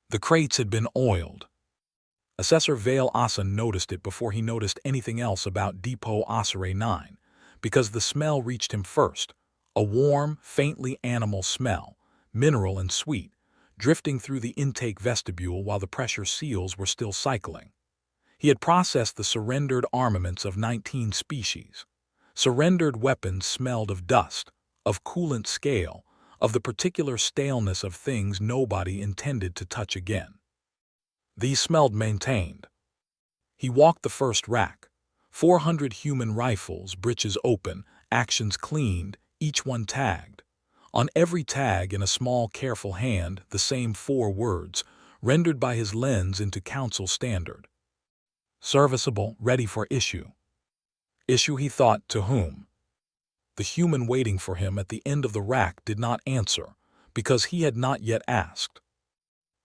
The crates had been oiled. Assessor Vale Asan noticed it before he noticed anything else about Depot Osere 9, because the smell reached him first, a warm, faintly animal smell, mineral and sweet, drifting through the intake vestibule while the pressure seals were still cycling. He had processed the surrendered armaments of 19 species. Surrendered weapons smelled of dust, of coolant scale, of the particular staleness of things nobody intended to touch again. These smelled maintained. He walked the first rack. 400 human rifles, breeches open, actions cleaned, each one tagged. On every tag in a small, careful hand, the same 4 words, rendered by his lens into council standard. Serviceable, ready for issue. Issue, he thought, to whom? The human waiting for him at the end of the rack did not answer, because he had not yet asked.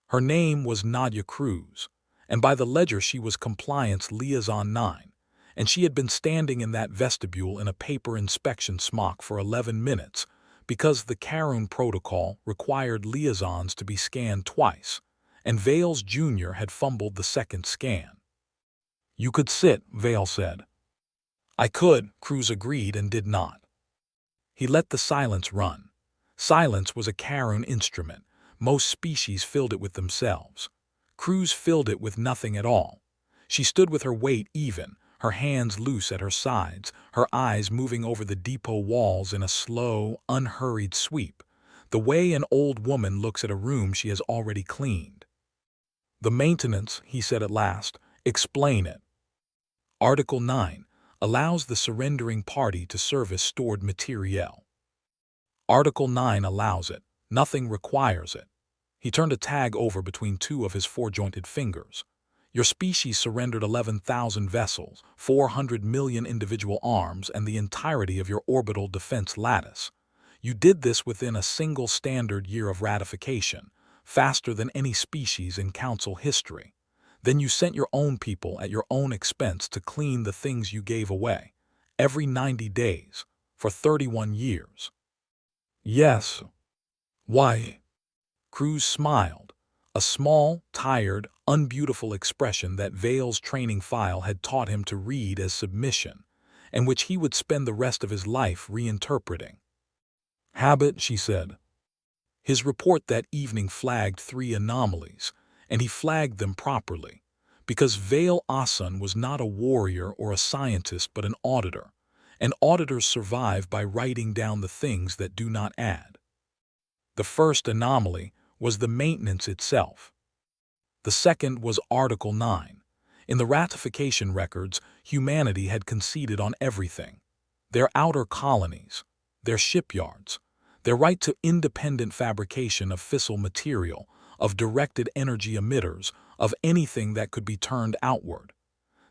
Her name was Nadia Cruz, and by the ledger she was Compliance Liaison 9, and she had been standing in that vestibule in a paper inspection smock for 11 minutes, because the Karun protocol required liaisons to be scanned twice, and Vales Jr. had fumbled the second scan. "You could sit," Vale said. "I could," Cruz agreed and did not. He let the silence run. Silence was a Karun instrument. Most species filled it with themselves. Cruz filled it with nothing at all. She stood with her weight even, her hands loose at her sides, her eyes moving over the depot walls in a slow, unhurried sweep, the way an old woman looks at a room she has already cleaned. "The maintenance," he said at last, "explain it." Article 9 allows the surrendering party to service stored materiel. Article 9 allows it. Nothing requires it. He turned a tag over between 2 of his 4-jointed fingers. Your species surrendered 11,000 vessels, 400 million individual arms, and the entirety of your orbital defense lattice. You did this within a single standard year of ratification, faster than any species in Council history. Then you sent your own people at your own expense to clean the things you gave away, every 90 days, for 31 years. Yes. Why? Cruz smiled, a small, tired, unbeautiful expression that Vale's training file had taught him to read as submission, and which he would spend the rest of his life reinterpreting. Habit, she said. His report that evening flagged 3 anomalies, and he flagged them properly, because Vale Asan was not a warrior or a scientist but an auditor, and auditors survive by writing down the things that do not add. The first anomaly was the maintenance itself. The second was Article 9. In the ratification records, humanity had conceded on everything: their outer colonies, their shipyards, their right to independent fabrication of fissile material, of directed energy emitters, of anything that could be turned outward.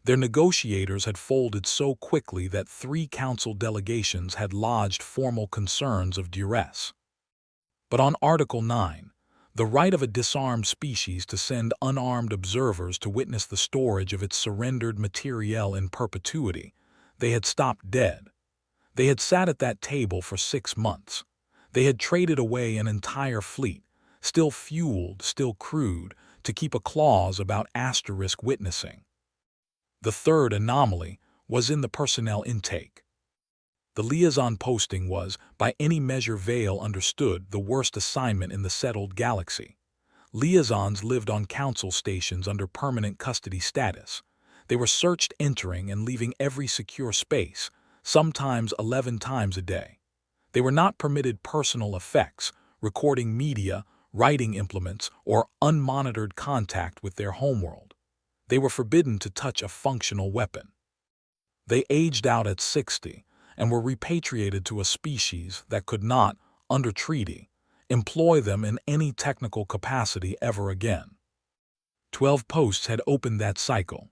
Their negotiators had folded so quickly that 3 council delegations had lodged formal concerns of duress. But on Article 9, the right of a disarmed species to send unarmed observers to witness the storage of its surrendered materiel in perpetuity, they had stopped dead. They had sat at that table for 6 months. They had traded away an entire fleet, still fueled, still crewed, to keep a clause about asterisk witnessing. The third anomaly was in the personnel intake. The liaison posting was, by any measure Vale understood, the worst assignment in the settled galaxy. Liaisons lived on council stations under permanent custody status. They were searched entering and leaving every secure space, sometimes 11 times a day. They were not permitted personal effects, recording media, writing implements, or unmonitored contact with their homeworld. They were forbidden to touch a functional weapon. They aged out at 60 and were repatriated to a species that could not, under treaty, employ them in any technical capacity ever again. 12 posts had opened that cycle.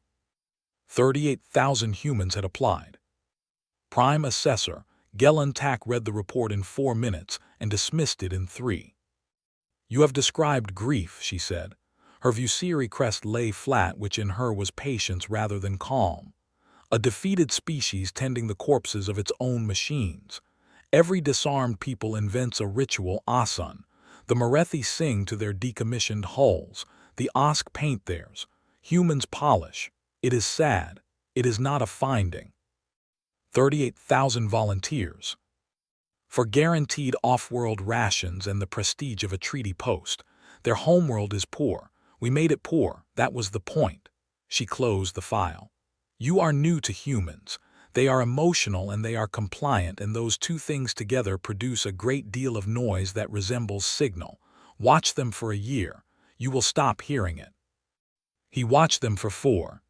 38,000 humans had applied. Prime Assessor Gelen Tak read the report in 4 minutes and dismissed it in 3. "You have described grief," she said. Her Vuceri crest lay flat, which in her was patience rather than calm. A defeated species tending the corpses of its own machines. Every disarmed people invents a ritual Asan. The Merethi sing to their decommissioned hulls. The The Osk paint theirs. Humans polish. It is sad. It is not a finding. 38,000 volunteers. For guaranteed off-world rations and the prestige of a treaty post. Their homeworld is poor. We made it poor. That was the point. She closed the file. You are new to humans. They are emotional and they are compliant, and those two things together produce a great deal of noise that resembles signal. Watch them for a year. You will stop hearing it. He watched them for 4.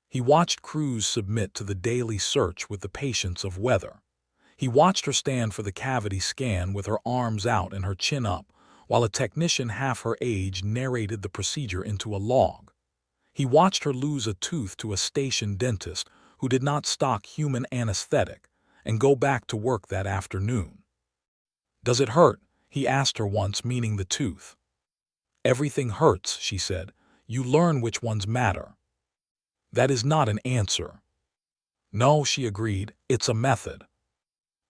He watched crews submit to the daily search with the patience of weather. He watched her stand for the cavity scan with her arms out and her chin up, while a technician half her age narrated the procedure into a log. He watched her lose a tooth to a station dentist who did not stock human anesthetic and go back to work that afternoon. "Does it hurt?" he asked her once, meaning the tooth. "Everything hurts," she said. "You learn which ones matter." "That is not an answer." "No," she agreed, "it's a method."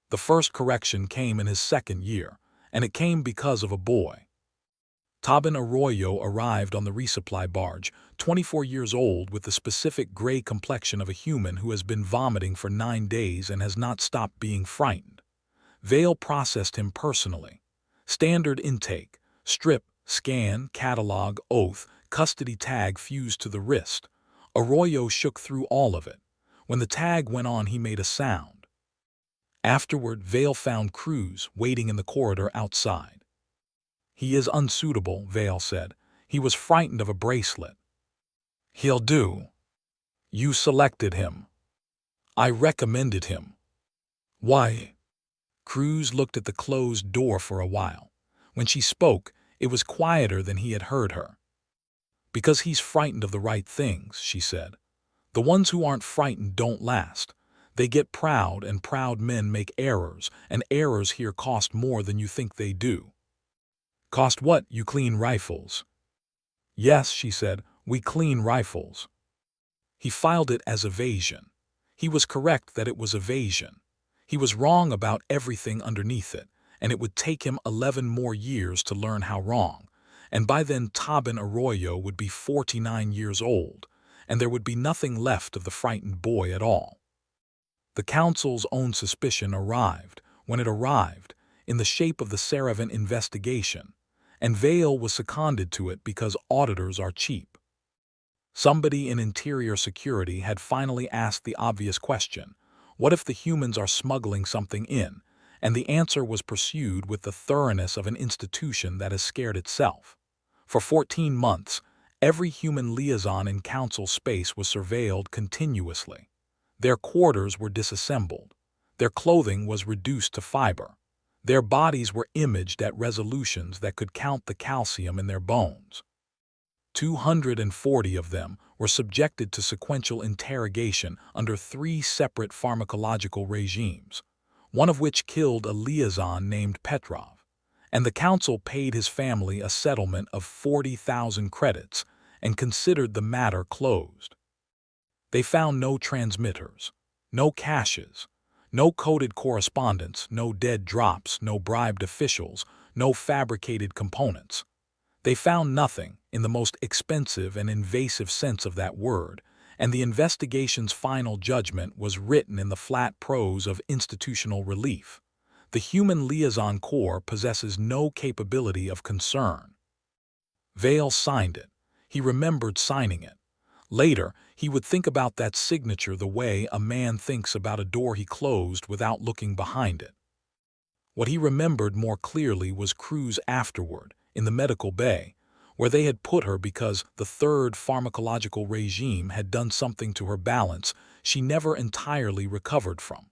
The first correction came in his 2nd year, and it came because of a boy. Tabin Arroyo arrived on the resupply barge, 24 years old, with the specific gray complexion of a human who has been vomiting for 9 days and has not stopped being frightened. Vale processed him personally. Standard intake, strip, scan, catalog, oath, custody tag fused to the wrist. Arroyo shook through all of it. When the tag went on, he made a sound. Afterward, Vale found Cruz waiting in the corridor outside. "He is unsuitable," Vale said. "He was frightened of a bracelet." "He'll do." "You selected him." "I recommended him." "Why?" Cruz looked at the closed door for a while. When she spoke, it was quieter than he had heard her. "Because he's frightened of the right things," she said. "The ones who aren't frightened don't last. They get proud, and proud men make errors, and errors here cost more than you think they do." "Cost what? You clean rifles." "Yes," she said, "we clean rifles." He filed it as evasion. He was correct that it was evasion. He was wrong about everything underneath it, and it would take him 11 more years to learn how wrong. And by then Tabin Arroyo would be 49 years old, and there would be nothing left of the frightened boy at all. The Council's own suspicion arrived, when it arrived, in the shape of the Serave investigation, and Vale was seconded to it because auditors are cheap. Somebody in interior security had finally asked the obvious question: what if the humans are smuggling something in? And the answer was pursued with the thoroughness of an institution that has scared itself. For 14 months, every human liaison in Council space was surveilled continuously. Their quarters were disassembled. Their clothing was reduced to fiber. Their bodies were imaged at resolutions that could count the calcium in their bones. 240 of them were subjected to sequential interrogation under 3 separate pharmacological regimes, one of which killed a liaison named Petrov, and the Council paid his family a settlement of 40,000 credits and considered the matter closed. They found no transmitters, no caches, no coded correspondence, no dead drops, no bribed officials, no fabricated components. They found nothing, in the most expensive and invasive sense of that word, and the investigation's final judgment was written in the flat prose of institutional relief. The Human Liaison Corps possesses no capability of concern. Vale signed it. He remembered signing it. Later, he would think about that signature the way a man thinks about a door he closed without looking behind it. What he remembered more clearly was Cruz afterward, in the medical bay, where they had put her because the 3rd pharmacological regime had done something to her balance she never entirely recovered from.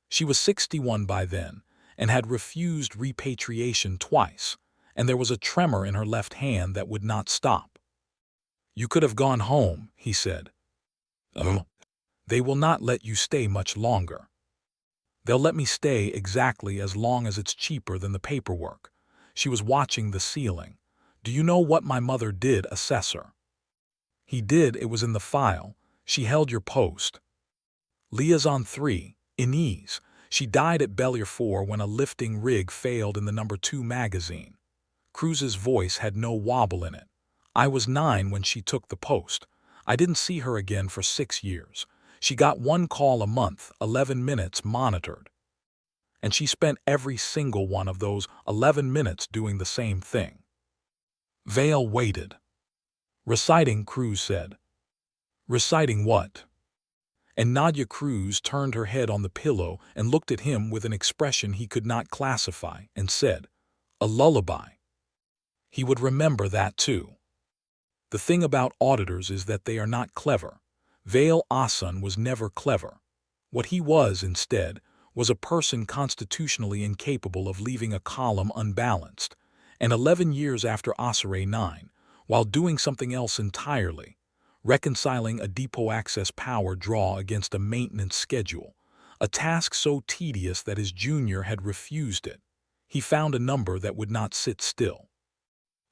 She was 61 by then, and had refused repatriation twice, and there was a tremor in her left hand that would not stop. "You could have gone home," he said. "Oh." "They will not let you stay much longer." "They'll let me stay exactly as long as it's cheaper than the paperwork." She was watching the ceiling. "Do you know what my mother did, assessor?" "He did, it was in the file. She held your post." "Liaison 3, Inez. She died at Bellier 4 when a lifting rig failed in the number 2 magazine." Cruz's voice had no wobble in it. I was 9 when she took the post. I didn't see her again for 6 years. She got one call a month, 11 minutes monitored. And she spent every single one of those 11 minutes doing the same thing. Vale waited. Reciting, Cruz said. Reciting what? And Nadia Cruz turned her head on the pillow and looked at him with an expression he could not classify and said, a lullaby. He would remember that too. The thing about auditors is that they are not clever. Vale Asan was never clever. What he was, instead, was a person constitutionally incapable of leaving a column unbalanced. And 11 years after Osiré 9, while doing something else entirely, reconciling a depot access power draw against a maintenance schedule, a task so tedious that his junior had refused it, he found a number that would not sit still.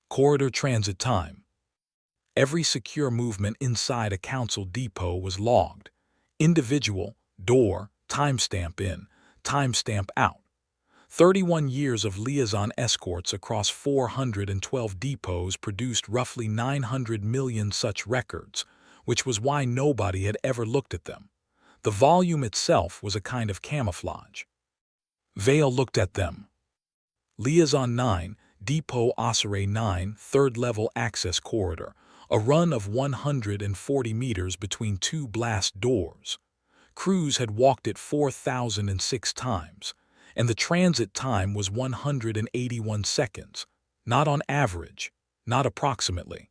Corridor transit time. Every secure movement inside a council depot was logged. Individual, door, timestamp in, timestamp out. 31 years of liaison escorts across 412 depots produced roughly 900 million such records, which was why nobody had ever looked at them. The volume itself was a kind of camouflage. Vale looked at them. Liaison 9, Depot Osiré 9, third-level access corridor, a run of 140 meters between two blast doors. Cruz had walked it 4,006 times, and the transit time was 181 seconds, not on average, not approximately.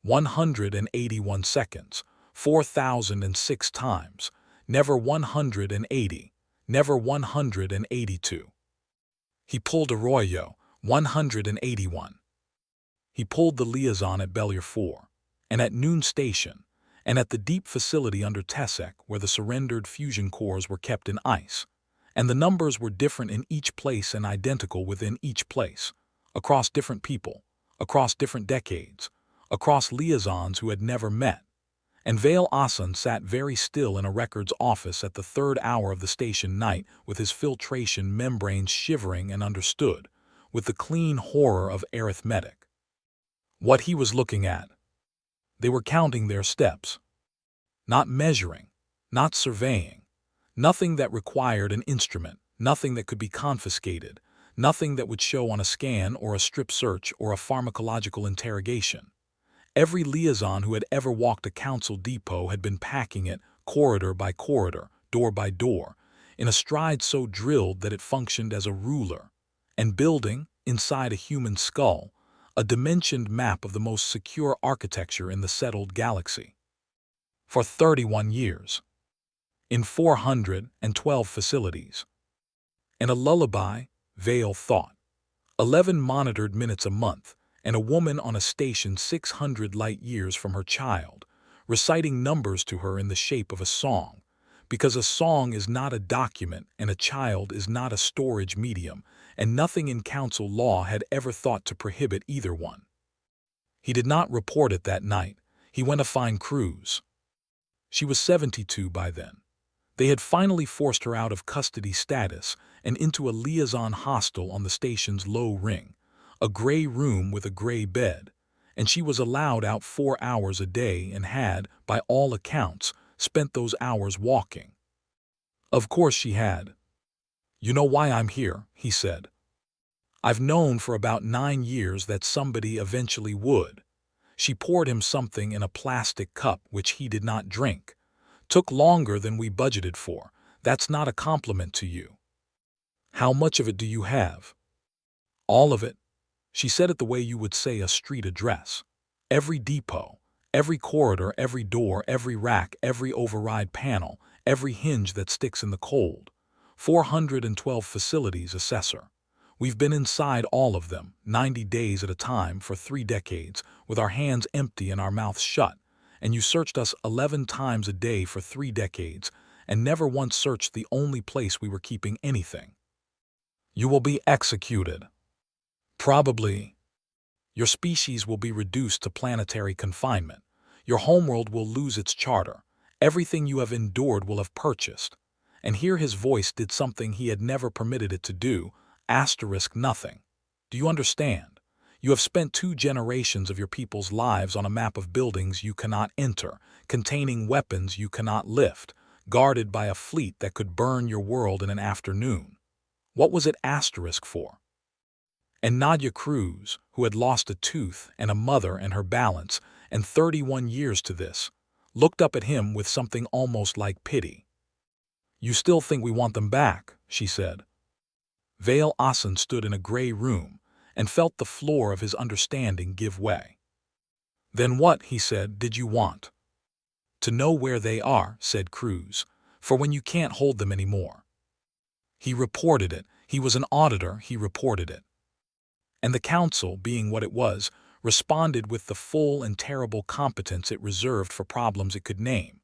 181 seconds, 4,006 times, never 180, never 182. He pulled Arroyo, 181. He pulled the liaison at Bellier 4, and at Noon Station, and at the deep facility under Tessek where the surrendered fusion cores were kept in ice, and the numbers were different in each place and identical within each place, across different people, across different decades, across liaisons who had never met. And Vale Asan sat very still in a records office at the third hour of the station night with his filtration membranes shivering and understood, with the clean horror of arithmetic. What he was looking at. They were counting their steps. Not measuring, not surveying, nothing that required an instrument, nothing that could be confiscated, nothing that would show on a scan or a strip search or a pharmacological interrogation. Every liaison who had ever walked a council depot had been packing it, corridor by corridor, door by door, in a stride so drilled that it functioned as a ruler, and building, inside a human skull, a dimensioned map of the most secure architecture in the settled galaxy. For 31 years. In 412 facilities. And a lullaby, Vale thought. 11 monitored minutes a month, and a woman on a station 600 light years from her child, reciting numbers to her in the shape of a song, because a song is not a document and a child is not a storage medium, and nothing in council law had ever thought to prohibit either one. He did not report it that night. He went to find Cruz. She was 72 by then. They had finally forced her out of custody status and into a liaison hostel on the station's low ring, a gray room with a gray bed, and she was allowed out 4 hours a day and had, by all accounts, spent those hours walking. Of course she had. You know why I'm here, he said. I've known for about 9 years that somebody eventually would. She poured him something in a plastic cup which he did not drink. Took longer than we budgeted for. That's not a compliment to you. How much of it do you have? All of it. She said it the way you would say a street address. Every depot, every corridor, every door, every rack, every override panel, every hinge that sticks in the cold. 412 facilities, assessor. We've been inside all of them, 90 days at a time for 3 decades, with our hands empty and our mouths shut, and you searched us 11 times a day for 3 decades, and never once searched the only place we were keeping anything. You will be executed. Probably. Your species will be reduced to planetary confinement. Your homeworld will lose its charter. Everything you have endured will have purchased. And here his voice did something he had never permitted it to do, *nothing. Do you understand? You have spent 2 generations of your people's lives on a map of buildings you cannot enter, containing weapons you cannot lift, guarded by a fleet that could burn your world in an afternoon. What was it asterisk for? And Nadia Cruz, who had lost a tooth and a mother and her balance, and 31 years to this, looked up at him with something almost like pity. "You still think we want them back," she said. Vale Asen stood in a gray room and felt the floor of his understanding give way. "Then what," he said, "did you want?" "To know where they are," said Cruz, "for when you can't hold them anymore." He reported it. He was an auditor, he reported it. And the council, being what it was, responded with the full and terrible competence it reserved for problems it could name.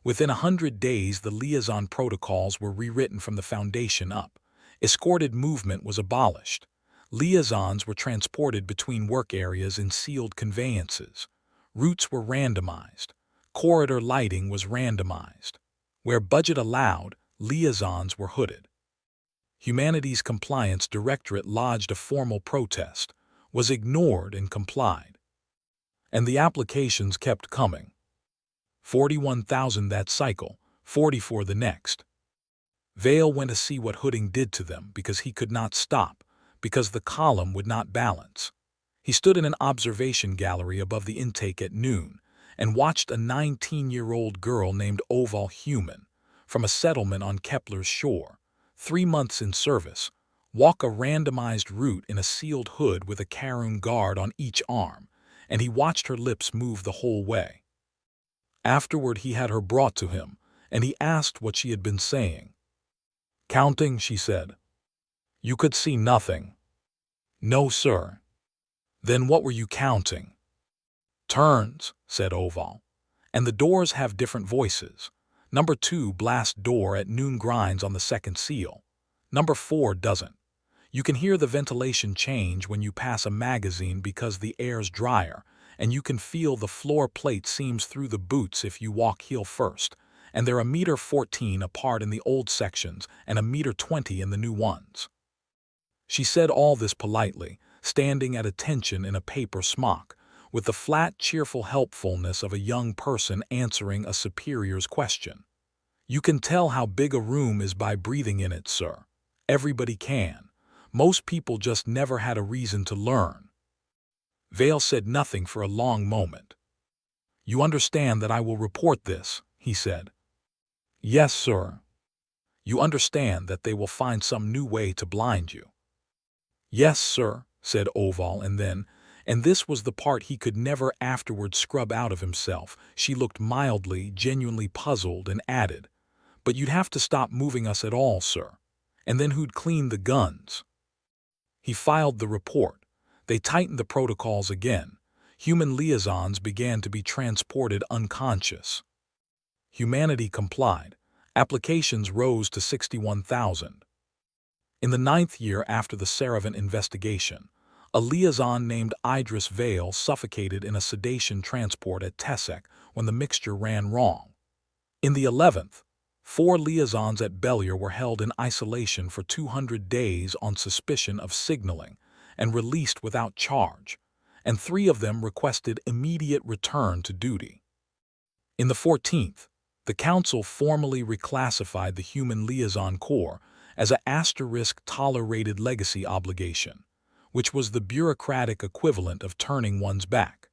Within 100 days, the liaison protocols were rewritten from the foundation up. Escorted movement was abolished. Liaisons were transported between work areas in sealed conveyances. Routes were randomized. Corridor lighting was randomized. Where budget allowed, liaisons were hooded. Humanities Compliance Directorate lodged a formal protest, was ignored and complied. And the applications kept coming. 41,000 that cycle, 44 the next. Vale went to see what hooding did to them because he could not stop, because the column would not balance. He stood in an observation gallery above the intake at noon and watched a 19-year-old girl named Oval Human, from a settlement on Kepler's shore, 3 months in service, walk a randomized route in a sealed hood with a Karun guard on each arm, and he watched her lips move the whole way. Afterward he had her brought to him, and he asked what she had been saying. "Counting," she said. "You could see nothing." "No, sir." "Then what were you counting?" "Turns," said Oval. "And the doors have different voices. Number 2 blast door at noon grinds on the second seal. Number 4 doesn't. You can hear the ventilation change when you pass a magazine because the air's drier, and you can feel the floor plate seams through the boots if you walk heel first, and they're 1.14 meters apart in the old sections and 1.20 meters in the new ones." She said all this politely, standing at attention in a paper smock, with the flat, cheerful helpfulness of a young person answering a superior's question. "You can tell how big a room is by breathing in it, sir. Everybody can. Most people just never had a reason to learn." Vale said nothing for a long moment. "You understand that I will report this," he said. "Yes, sir." "You understand that they will find some new way to blind you." "Yes, sir," said Oval, and then, and this was the part he could never afterward scrub out of himself, she looked mildly, genuinely puzzled and added, "But you'd have to stop moving us at all, sir. And then who'd clean the guns?" He filed the report. They tightened the protocols again. Human liaisons began to be transported unconscious. Humanity complied. Applications rose to 61,000. In the 9th year after the Serave investigation, a liaison named Idris Vale suffocated in a sedation transport at Tesek when the mixture ran wrong. In the 11th, 4 liaisons at Bellier were held in isolation for 200 days on suspicion of signaling and released without charge, and 3 of them requested immediate return to duty. In the 14th, the Council formally reclassified the Human Liaison Corps as a *tolerated legacy obligation, which was the bureaucratic equivalent of turning one's back.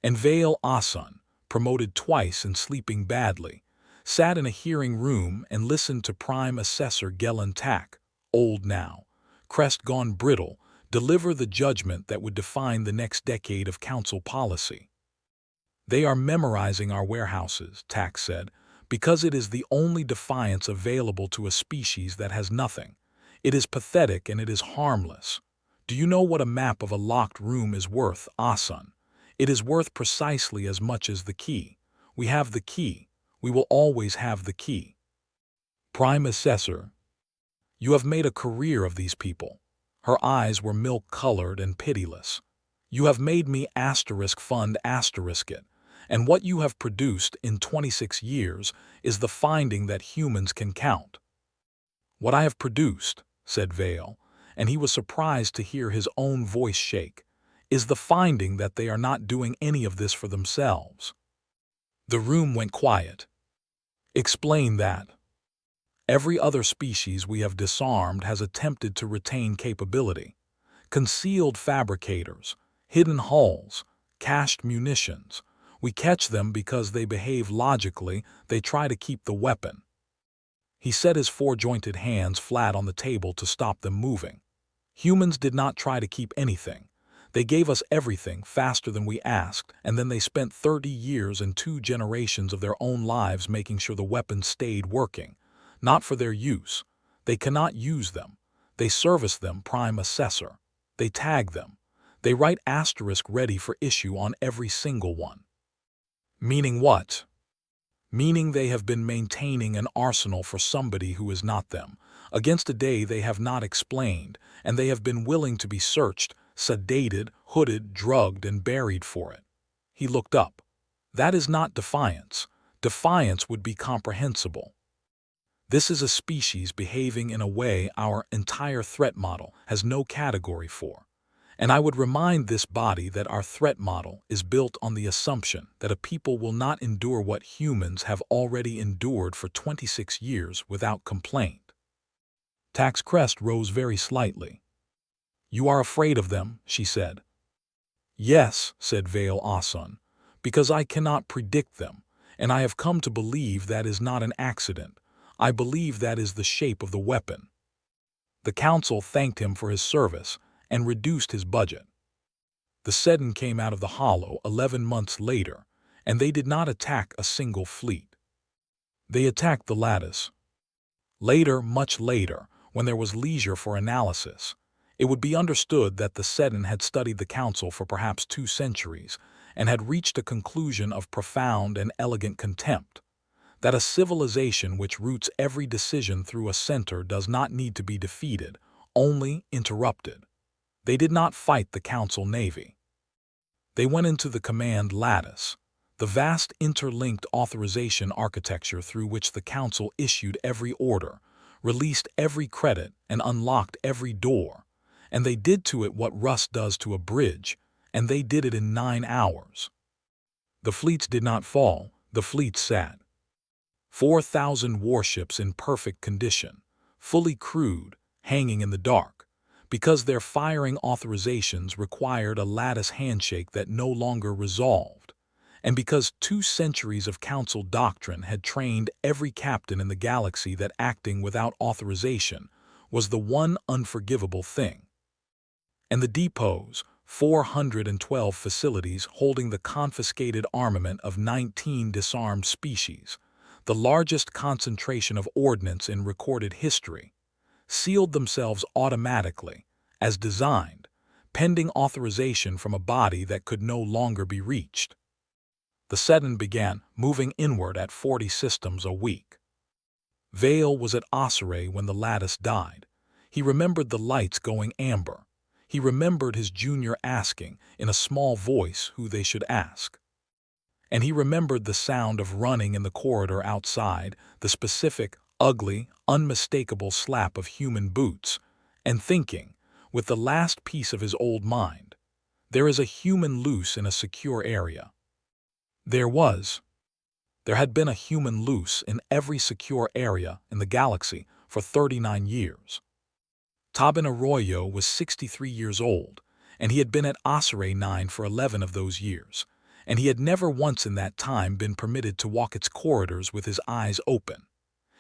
And Vale Asen, promoted twice and sleeping badly, sat in a hearing room and listened to Prime Assessor Gelen Tak, old now, crest gone brittle, deliver the judgment that would define the next decade of council policy. "They are memorizing our warehouses," Tak said, "because it is the only defiance available to a species that has nothing. It is pathetic and it is harmless. Do you know what a map of a locked room is worth, Asen? It is worth precisely as much as the key. We have the key. We will always have the key." "Prime Assessor, you have made a career of these people." Her eyes were milk-colored and pitiless. "You have made me fund it, and what you have produced in 26 years is the finding that humans can count." "What I have produced," said Vale, and he was surprised to hear his own voice shake. is the finding that they are not doing any of this for themselves. The room went quiet. Explain that. Every other species we have disarmed has attempted to retain capability. Concealed fabricators, hidden hulls, cached munitions. We catch them because they behave logically, they try to keep the weapon. He set his four-jointed hands flat on the table to stop them moving. Humans did not try to keep anything. They gave us everything faster than we asked, and then they spent 30 years and 2 generations of their own lives making sure the weapons stayed working. Not for their use. They cannot use them. They service them prime assessor. They tag them. They write asterisk ready for issue on every single one. Meaning what? Meaning they have been maintaining an arsenal for somebody who is not them, against a day they have not explained, and they have been willing to be searched, sedated, hooded, drugged, and buried for it. He looked up. That is not defiance. Defiance would be comprehensible. This is a species behaving in a way our entire threat model has no category for. And I would remind this body that our threat model is built on the assumption that a people will not endure what humans have already endured for 26 years without complaint. Tax Crest rose very slightly. You are afraid of them, she said. Yes, said Vale Asun, because I cannot predict them, and I have come to believe that is not an accident. I believe that is the shape of the weapon. The council thanked him for his service and reduced his budget. The Seddon came out of the hollow 11 months later, and they did not attack a single fleet. They attacked the lattice. Later, much later, when there was leisure for analysis, it would be understood that the Seddon had studied the council for perhaps 2 centuries and had reached a conclusion of profound and elegant contempt, that a civilization which roots every decision through a center does not need to be defeated, only interrupted. They did not fight the council navy. They went into the command lattice, the vast interlinked authorization architecture through which the council issued every order, released every credit, and unlocked every door. And they did to it what rust does to a bridge, and they did it in 9 hours. The fleets did not fall, the fleets sat. 4,000 warships in perfect condition, fully crewed, hanging in the dark, because their firing authorizations required a lattice handshake that no longer resolved, and because 2 centuries of council doctrine had trained every captain in the galaxy that acting without authorization was the one unforgivable thing. And the depots, 412 facilities holding the confiscated armament of 19 disarmed species, the largest concentration of ordnance in recorded history, sealed themselves automatically, as designed, pending authorization from a body that could no longer be reached. The Seddon began moving inward at 40 systems a week. Vale was at Osirei when the lattice died. He remembered the lights going amber. He remembered his junior asking, in a small voice, who they should ask. And he remembered the sound of running in the corridor outside, the specific, ugly, unmistakable slap of human boots, and thinking, with the last piece of his old mind, there is a human loose in a secure area. There had been a human loose in every secure area in the galaxy for 39 years. Tabin Arroyo was 63 years old, and he had been at Osirei 9 for 11 of those years, and he had never once in that time been permitted to walk its corridors with his eyes open.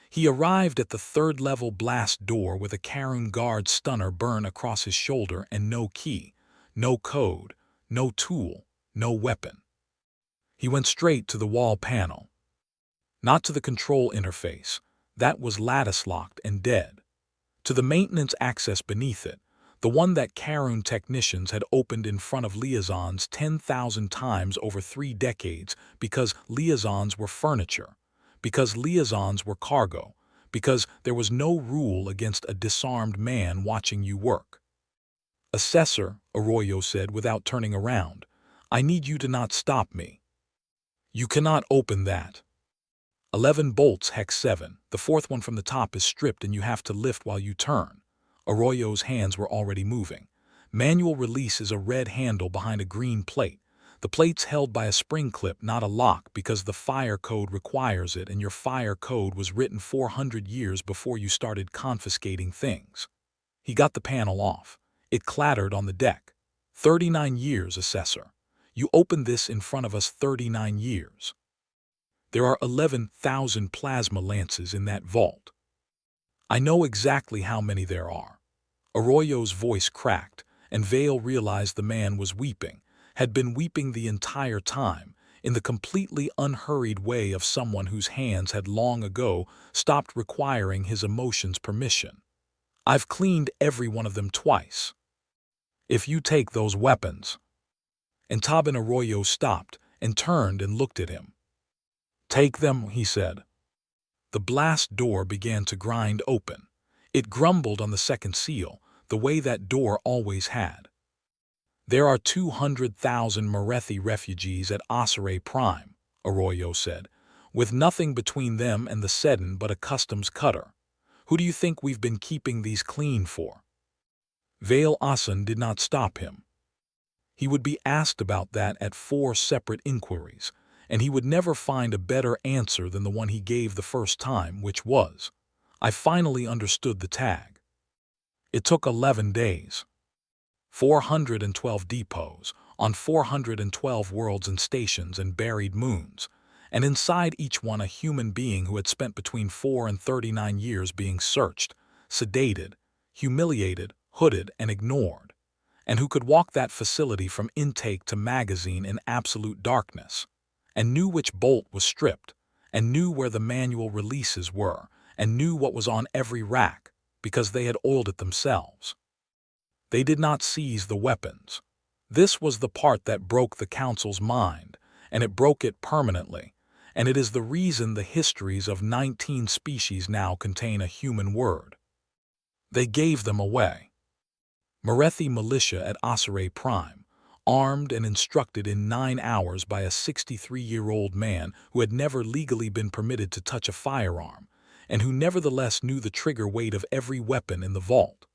He arrived at the 3rd-level blast door with a Karun guard stunner burn across his shoulder and no key, no code, no tool, no weapon. He went straight to the wall panel. Not to the control interface, that was lattice-locked and dead. To the maintenance access beneath it, the one that Karun technicians had opened in front of liaisons 10,000 times over 3 decades because liaisons were furniture, because liaisons were cargo, because there was no rule against a disarmed man watching you work. Assessor, Arroyo said without turning around, I need you to not stop me. You cannot open that. 11 bolts, hex 7, the 4th one from the top is stripped and you have to lift while you turn. Arroyo's hands were already moving. Manual release is a red handle behind a green plate. The plate's held by a spring clip, not a lock, because the fire code requires it, and your fire code was written 400 years before you started confiscating things. He got the panel off. It clattered on the deck. 39 years, assessor. You opened this in front of us 39 years. There are 11,000 plasma lances in that vault. I know exactly how many there are. Arroyo's voice cracked, and Vale realized the man was weeping, had been weeping the entire time, in the completely unhurried way of someone whose hands had long ago stopped requiring his emotions' permission. I've cleaned every one of them twice. If you take those weapons. And Tabin Arroyo stopped and turned and looked at him. Take them, he said. The blast door began to grind open. It grumbled on the second seal, the way that door always had. There are 200,000 Merethi refugees at Osirei Prime, Arroyo said, with nothing between them and the Seddon but a customs cutter. Who do you think we've been keeping these clean for? Vale Asan did not stop him. He would be asked about that at 4 separate inquiries, and he would never find a better answer than the one he gave the first time, which was, I finally understood the tag. It took 11 days. 412 depots, on 412 worlds and stations and buried moons, and inside each one a human being who had spent between 4 and 39 years being searched, sedated, humiliated, hooded, and ignored, and who could walk that facility from intake to magazine in absolute darkness, and knew which bolt was stripped, and knew where the manual releases were, and knew what was on every rack, because they had oiled it themselves. They did not seize the weapons. This was the part that broke the Council's mind, and it broke it permanently, and it is the reason the histories of 19 species now contain a human word. They gave them away. Merethi militia at Osirei Prime, armed and instructed in 9 hours by a 63-year-old man who had never legally been permitted to touch a firearm, and who nevertheless knew the trigger weight of every weapon in the vault.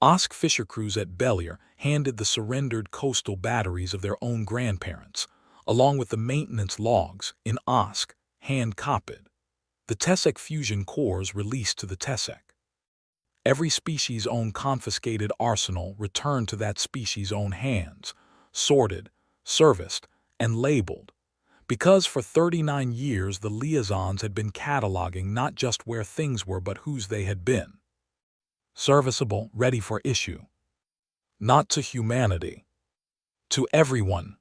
Osk Fisher crews at Bellier handed the surrendered coastal batteries of their own grandparents, along with the maintenance logs, in Osk, hand-copied. The Tessek fusion cores released to the Tessek. Every species' own confiscated arsenal returned to that species' own hands, sorted, serviced, and labeled, because for 39 years the liaisons had been cataloging not just where things were but whose they had been. Serviceable, ready for issue. Not to humanity. To everyone.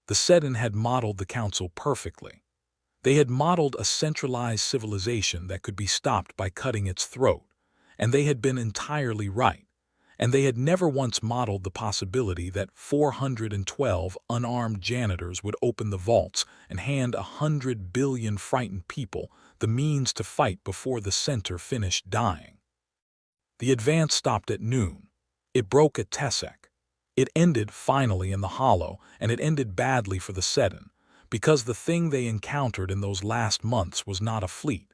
The Seddon had modeled the Council perfectly. They had modeled a centralized civilization that could be stopped by cutting its throat, and they had been entirely right, and they had never once modeled the possibility that 412 unarmed janitors would open the vaults and hand 100 billion frightened people the means to fight before the center finished dying. The advance stopped at noon. It broke at Tessek. It ended finally in the Hollow, and it ended badly for the Seddon, because the thing they encountered in those last months was not a fleet.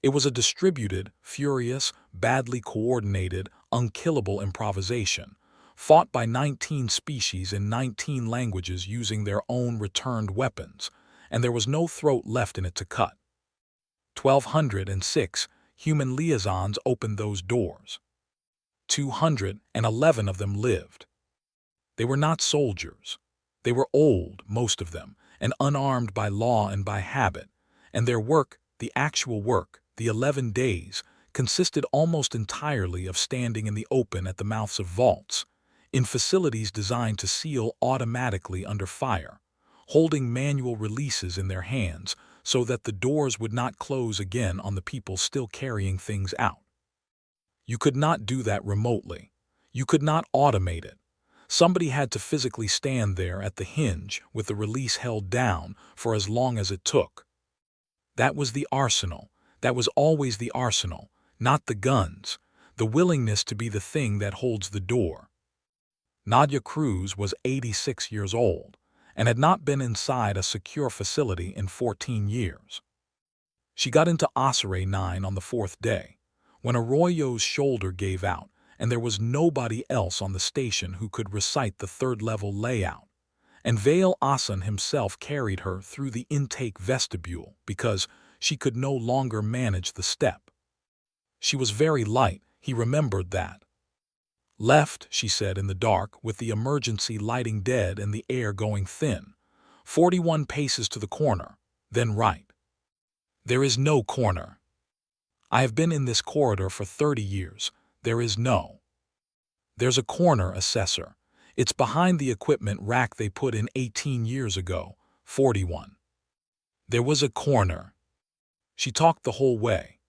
It was a distributed, furious, badly coordinated, unkillable improvisation, fought by 19 species in 19 languages using their own returned weapons, and there was no throat left in it to cut. 1,206 human liaisons opened those doors. 211 of them lived. They were not soldiers. They were old, most of them, and unarmed by law and by habit, and their work, the actual work, the 11 days, consisted almost entirely of standing in the open at the mouths of vaults, in facilities designed to seal automatically under fire, holding manual releases in their hands so that the doors would not close again on the people still carrying things out. You could not do that remotely. You could not automate it. Somebody had to physically stand there at the hinge with the release held down for as long as it took. That was the arsenal. That was always the arsenal, not the guns, the willingness to be the thing that holds the door. Nadia Cruz was 86 years old and had not been inside a secure facility in 14 years. She got into Osirei 9 on the 4th day, when Arroyo's shoulder gave out and there was nobody else on the station who could recite the third-level layout. And Vale Asan himself carried her through the intake vestibule because she could no longer manage the step. She was very light, he remembered that. Left, she said in the dark, with the emergency lighting dead and the air going thin. 41 paces to the corner, then right. There is no corner. I have been in this corridor for 30 years. There is no. There's a corner, assessor. It's behind the equipment rack they put in 18 years ago. 41. There was a corner. She talked the whole way.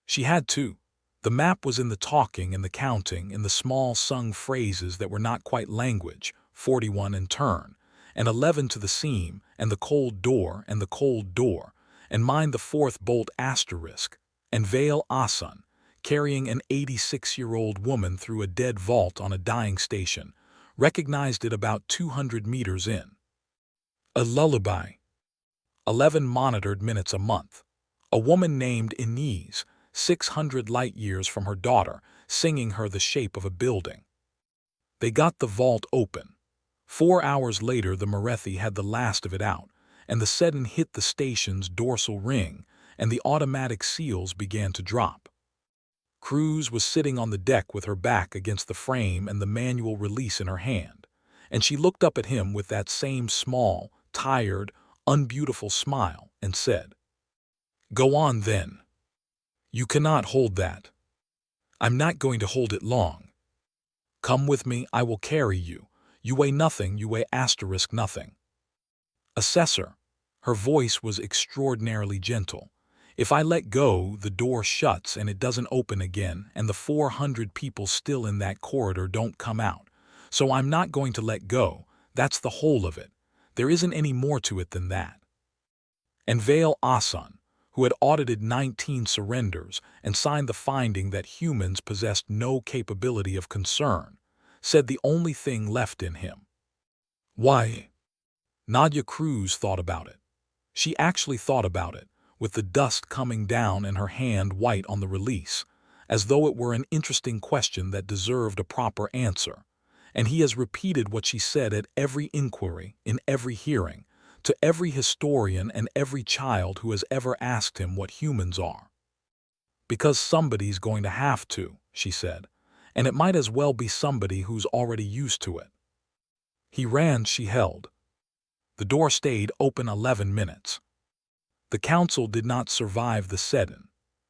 She had to. The map was in the talking and the counting, in the small sung phrases that were not quite language, 41 in turn, and 11 to the seam, and the cold door, and mind the fourth bolt asterisk, and Vale Asan, carrying an 86-year-old woman through a dead vault on a dying station, recognized it about 200 meters in. A lullaby. 11 monitored minutes a month. A woman named Inez, 600 light-years from her daughter, singing her the shape of a building. They got the vault open. 4 hours later the Morethi had the last of it out, and the Seddon hit the station's dorsal ring, and the automatic seals began to drop. Cruz was sitting on the deck with her back against the frame and the manual release in her hand, and she looked up at him with that same small, tired, unbeautiful smile and said, "Go on then. You cannot hold that. I'm not going to hold it long. Come with me, I will carry you. You weigh nothing, you weigh asterisk nothing." Assessor. Her voice was extraordinarily gentle. If I let go, the door shuts and it doesn't open again, and the 400 people still in that corridor don't come out. So I'm not going to let go. That's the whole of it. There isn't any more to it than that. And Vale Asan, who had audited 19 surrenders and signed the finding that humans possessed no capability of concern, said the only thing left in him. Why? Nadia Cruz thought about it. She actually thought about it, with the dust coming down and her hand white on the release, as though it were an interesting question that deserved a proper answer. And he has repeated what she said at every inquiry, in every hearing, to every historian and every child who has ever asked him what humans are. Because somebody's going to have to, she said, and it might as well be somebody who's already used to it. He ran, she held. The door stayed open 11 minutes. The council did not survive the Seddon,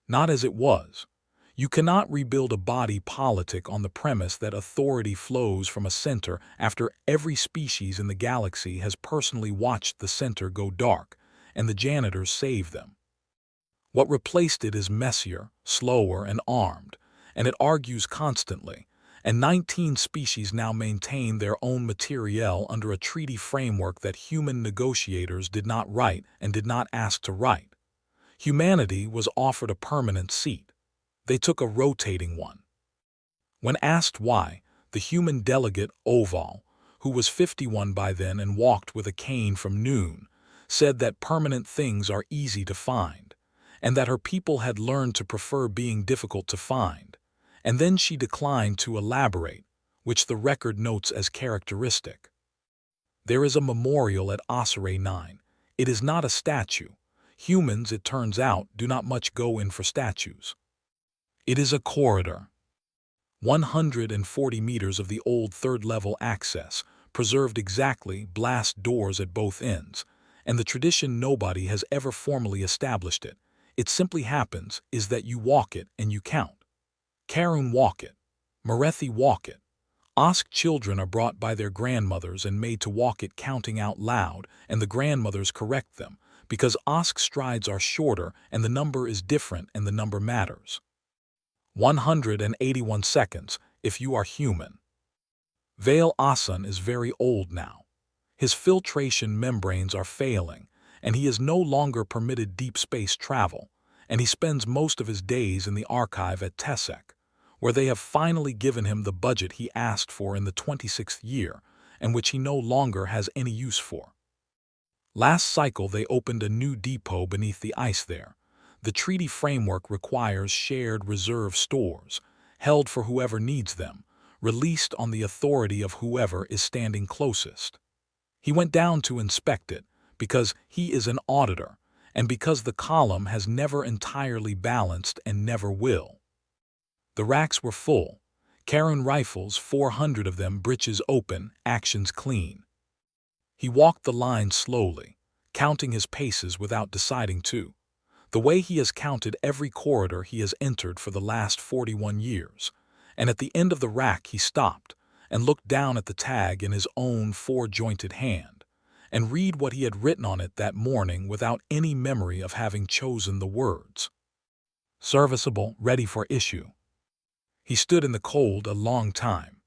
not as it was. You cannot rebuild a body politic on the premise that authority flows from a center after every species in the galaxy has personally watched the center go dark, and the janitors save them. What replaced it is messier, slower, and armed, and it argues constantly, and 19 species now maintain their own materiel under a treaty framework that human negotiators did not write and did not ask to write. Humanity was offered a permanent seat. They took a rotating one. When asked why, the human delegate, Oval, who was 51 by then and walked with a cane from noon, said that permanent things are easy to find, and that her people had learned to prefer being difficult to find, and then she declined to elaborate, which the record notes as characteristic. There is a memorial at Osiré 9. It is not a statue. Humans, it turns out, do not much go in for statues. It is a corridor. 140 meters of the old third-level access, preserved exactly, blast doors at both ends, and the tradition nobody has ever formally established it. It simply happens is that you walk it and you count. Karun walk it. Morethi walk it. Osk children are brought by their grandmothers and made to walk it counting out loud, and the grandmothers correct them, because Osk strides are shorter and the number is different and the number matters. 181 seconds, if you are human. Vale Asan is very old now. His filtration membranes are failing, and he is no longer permitted deep space travel, and he spends most of his days in the archive at Tesek, where they have finally given him the budget he asked for in the 26th year, and which he no longer has any use for. Last cycle they opened a new depot beneath the ice there. The treaty framework requires shared reserve stores, held for whoever needs them, released on the authority of whoever is standing closest. He went down to inspect it, because he is an auditor, and because the column has never entirely balanced and never will. The racks were full. Karun rifles, 400 of them, breeches open, actions clean. He walked the line slowly, counting his paces without deciding to, the way he has counted every corridor he has entered for the last 41 years, and at the end of the rack he stopped and looked down at the tag in his own four-jointed hand, and read what he had written on it that morning without any memory of having chosen the words. Serviceable, ready for issue. He stood in the cold a long time.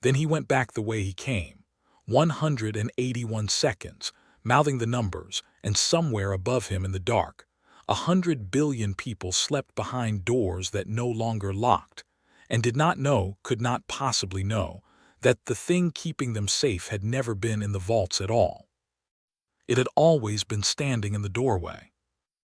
Then he went back the way he came, 181 seconds, mouthing the numbers, and somewhere above him in the dark, 100 billion people slept behind doors that no longer locked, and did not know, could not possibly know, that the thing keeping them safe had never been in the vaults at all. It had always been standing in the doorway.